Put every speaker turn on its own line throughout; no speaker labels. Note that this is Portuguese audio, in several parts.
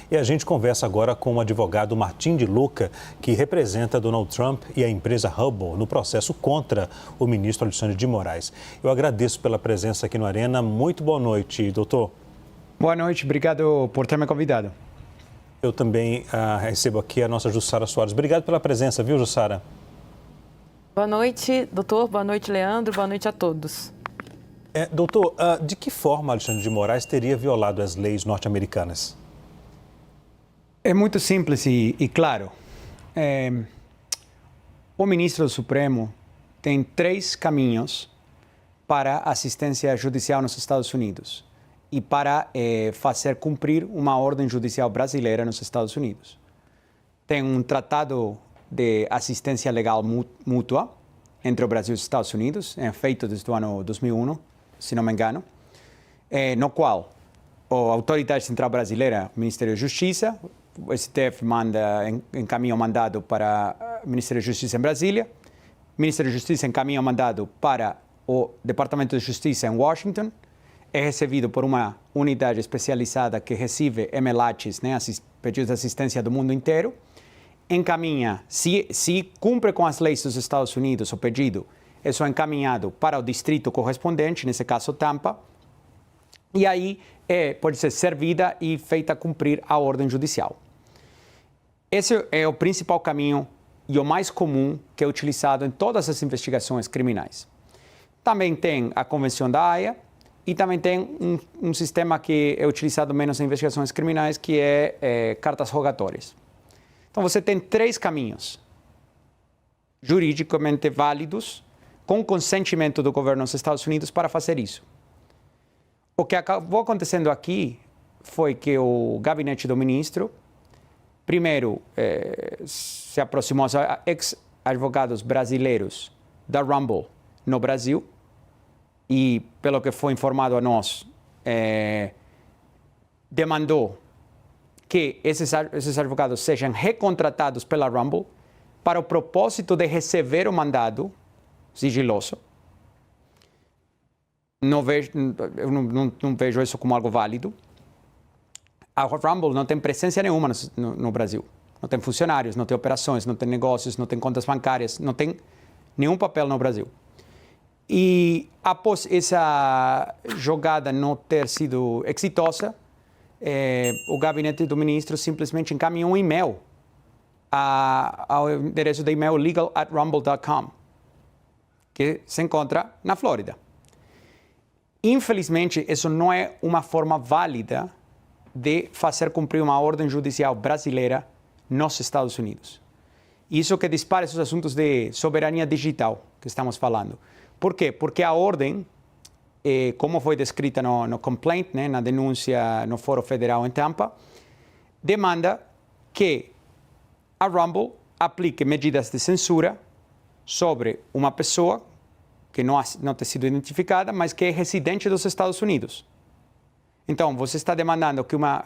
E a gente conversa agora com o advogado Martim de Luca, que representa Donald Trump e a empresa Hubble no processo contra o ministro Alexandre de Moraes. Eu agradeço pela presença aqui no Arena. Muito boa noite, doutor.
Boa noite, obrigado por ter me convidado.
Eu também recebo aqui a nossa Jussara Soares. Obrigado pela presença, viu, Jussara?
Boa noite, doutor. Boa noite, Leandro. Boa noite a todos.
Doutor, de que forma Alexandre de Moraes teria violado as leis norte-americanas?
É muito simples e claro. O ministro do Supremo tem 3 caminhos para assistência judicial nos Estados Unidos e para fazer cumprir uma ordem judicial brasileira nos Estados Unidos. Tem um tratado de assistência legal mútua entre o Brasil e os Estados Unidos, feito desde o ano 2001, se não me engano, no qual a Autoridade Central Brasileira, o Ministério da Justiça, o STF encaminha o mandado para o Ministério da Justiça em Brasília, o Ministério da Justiça encaminha o mandado para o Departamento de Justiça em Washington, é recebido por uma unidade especializada que recebe MLATs, pedidos de assistência do mundo inteiro, encaminha, se cumpre com as leis dos Estados Unidos, o pedido é só encaminhado para o distrito correspondente, nesse caso Tampa, e aí pode ser servida e feita cumprir a ordem judicial. Esse é o principal caminho e o mais comum que é utilizado em todas as investigações criminais. Também tem a Convenção da Haia e também tem um sistema que é utilizado menos em investigações criminais, que é cartas rogatórias. Então, você tem 3 caminhos juridicamente válidos, com consentimento do governo dos Estados Unidos para fazer isso. O que acabou acontecendo aqui foi que o gabinete do ministro, primeiro, se aproximou aos ex-advogados brasileiros da Rumble no Brasil e, pelo que foi informado a nós, demandou que esses advogados sejam recontratados pela Rumble para o propósito de receber o mandado sigiloso. Eu não vejo isso como algo válido. A Rumble não tem presença nenhuma no Brasil. Não tem funcionários, não tem operações, não tem negócios, não tem contas bancárias, não tem nenhum papel no Brasil. E após essa jogada não ter sido exitosa, o gabinete do ministro simplesmente encaminhou um e-mail ao endereço de e-mail legal@rumble.com, que se encontra na Flórida. Infelizmente, isso não é uma forma válida de fazer cumprir uma ordem judicial brasileira nos Estados Unidos. Isso que dispara esses assuntos de soberania digital que estamos falando. Por quê? Porque a ordem, como foi descrita no complaint, na denúncia no Fórum Federal em Tampa, demanda que a Rumble aplique medidas de censura sobre uma pessoa que não tem sido identificada, mas que é residente dos Estados Unidos. Então, você está demandando que uma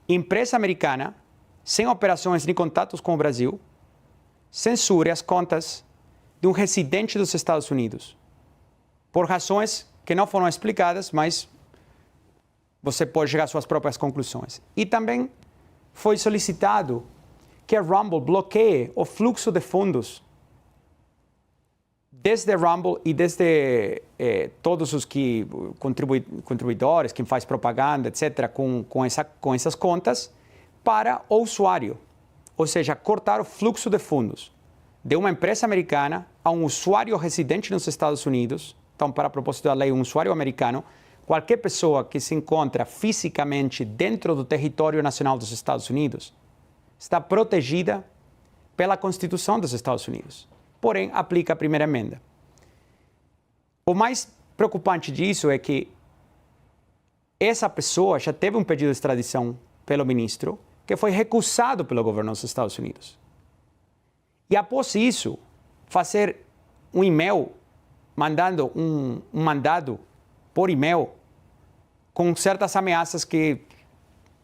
empresa americana, sem operações nem contatos com o Brasil, censure as contas de um residente dos Estados Unidos, por razões que não foram explicadas, mas você pode chegar às suas próprias conclusões. E também foi solicitado que a Rumble bloqueie o fluxo de fundos desde a Rumble e desde todos os contribuidores, quem faz propaganda, etc., com essas contas, para o usuário. Ou seja, cortar o fluxo de fundos de uma empresa americana a um usuário residente nos Estados Unidos. Então, para propósito da lei, um usuário americano, qualquer pessoa que se encontra fisicamente dentro do território nacional dos Estados Unidos, está protegida pela Constituição dos Estados Unidos. Porém, aplica a primeira emenda. O mais preocupante disso é que essa pessoa já teve um pedido de extradição pelo ministro, que foi recusado pelo governo dos Estados Unidos. E após isso, fazer um e-mail, mandando um mandado por e-mail, com certas ameaças que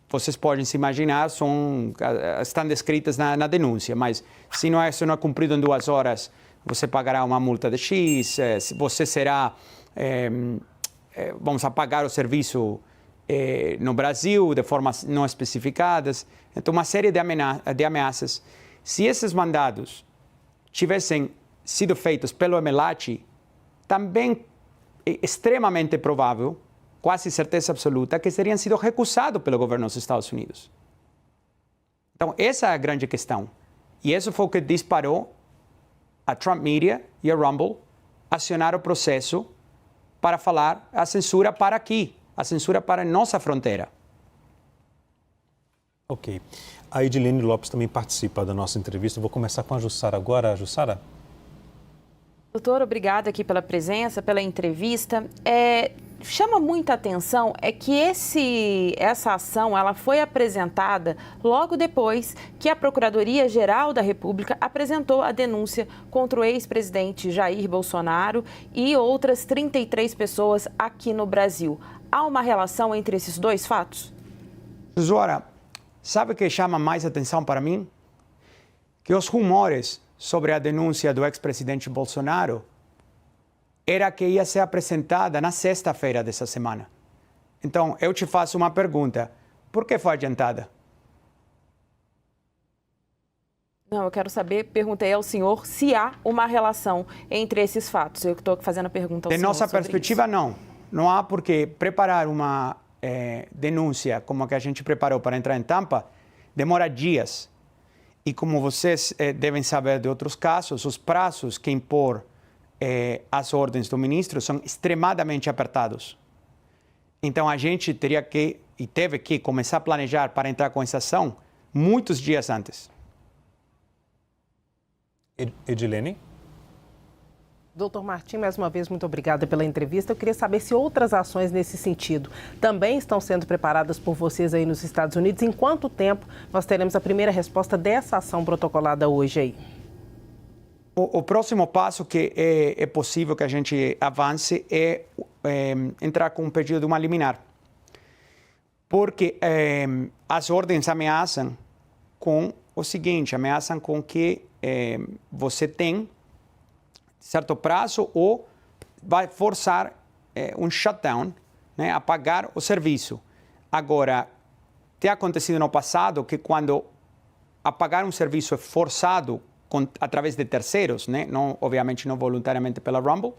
vocês podem se imaginar, estão descritas na denúncia, mas se não é cumprido em 2 horas, você pagará uma multa de X, você será, vamos apagar o serviço no Brasil, de formas não especificadas. Então, uma série de ameaças. Se esses mandados tivessem sido feitos pelo Emelati, também é extremamente provável, quase certeza absoluta, que teriam sido recusados pelo governo dos Estados Unidos. Então, essa é a grande questão. E isso foi o que disparou a Trump Media e a Rumble acionar o processo para falar a censura para aqui, a censura para nossa fronteira.
Ok. A Edilene Lopes também participa da nossa entrevista. Eu vou começar com a Jussara agora. Jussara?
Doutor, obrigada aqui pela presença, pela entrevista. Chama muita atenção que essa ação ela foi apresentada logo depois que a Procuradoria-Geral da República apresentou a denúncia contra o ex-presidente Jair Bolsonaro e outras 33 pessoas aqui no Brasil. Há uma relação entre esses dois fatos?
Zora, sabe o que chama mais atenção para mim? Que os rumores sobre a denúncia do ex-presidente Bolsonaro era que ia ser apresentada na sexta-feira dessa semana. Então, eu te faço uma pergunta. Por que foi adiantada?
Não, eu quero saber, perguntei ao senhor se há uma relação entre esses fatos. Eu estou fazendo a pergunta ao senhor.
De nossa perspectiva, não. Não há porque preparar uma denúncia como a que a gente preparou para entrar em Tampa demora dias. E como vocês devem saber de outros casos, os prazos que impor as ordens do ministro são extremadamente apertados. Então, a gente teria que e teve que começar a planejar para entrar com essa ação muitos dias antes.
Edilene?
Doutor Martim, mais uma vez, muito obrigada pela entrevista. Eu queria saber se outras ações nesse sentido também estão sendo preparadas por vocês aí nos Estados Unidos. Em quanto tempo nós teremos a primeira resposta dessa ação protocolada hoje aí?
O próximo passo que é possível que a gente avance é entrar com um pedido de uma liminar. Porque as ordens ameaçam com o seguinte, ameaçam com que você tem certo prazo ou vai forçar um shutdown, né, apagar o serviço. Agora, tem acontecido no passado que quando apagar um serviço é forçado através de terceiros, né? Não, obviamente não voluntariamente pela Rumble,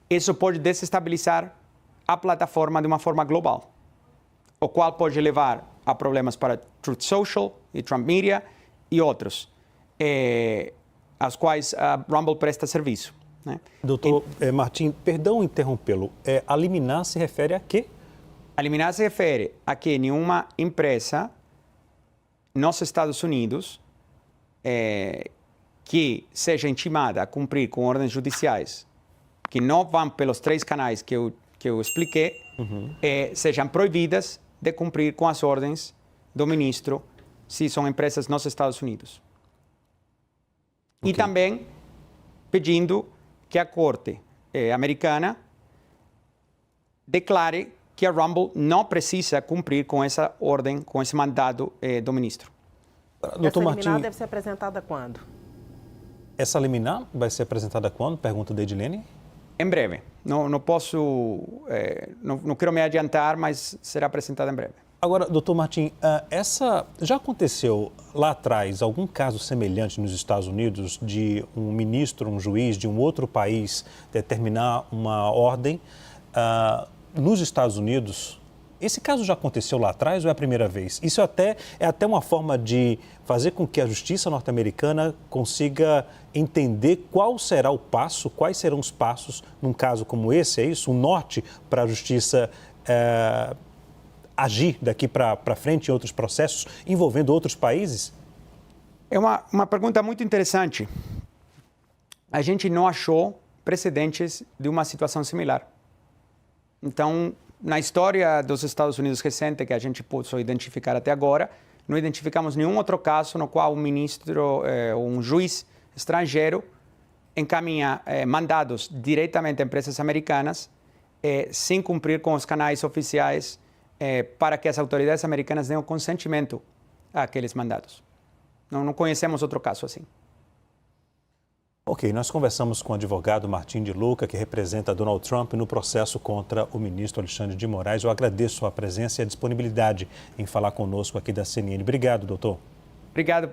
isso pode desestabilizar a plataforma de uma forma global, o qual pode levar a problemas para Truth Social e Trump Media e outros, aos quais a Rumble presta serviço. Né?
Doutor Martim, perdão interrompê-lo, a liminar se refere a quê?
A liminar se refere a que nenhuma empresa nos Estados Unidos que seja intimada a cumprir com ordens judiciais que não vão pelos 3 canais que eu expliquei, sejam proibidas de cumprir com as ordens do ministro se são empresas nos Estados Unidos. Okay. E também pedindo que a Corte americana declare que a Rumble não precisa cumprir com essa ordem, com esse mandado do ministro.
Essa liminar deve ser apresentada quando?
Essa liminar vai ser apresentada quando? Pergunta da Edilene.
Em breve. Não posso, não quero me adiantar, mas será apresentada em breve.
Agora, doutor Martim, já aconteceu lá atrás algum caso semelhante nos Estados Unidos de um ministro, um juiz de um outro país determinar uma ordem nos Estados Unidos? Esse caso já aconteceu lá atrás ou é a primeira vez? Isso é até uma forma de fazer com que a justiça norte-americana consiga entender qual será o passo, quais serão os passos num caso como esse, é isso? Um norte para a justiça agir daqui para frente em outros processos envolvendo outros países?
É uma pergunta muito interessante. A gente não achou precedentes de uma situação similar. Então, na história dos Estados Unidos recente, que a gente pôde identificar até agora, não identificamos nenhum outro caso no qual um ministro ou um juiz estrangeiro encaminha mandados diretamente a empresas americanas sem cumprir com os canais oficiais para que as autoridades americanas deem o consentimento àqueles mandados. Não conhecemos outro caso assim.
Ok, nós conversamos com o advogado Martim de Luca, que representa Donald Trump no processo contra o ministro Alexandre de Moraes. Eu agradeço a presença e a disponibilidade em falar conosco aqui da CNN. Obrigado, doutor.
Obrigado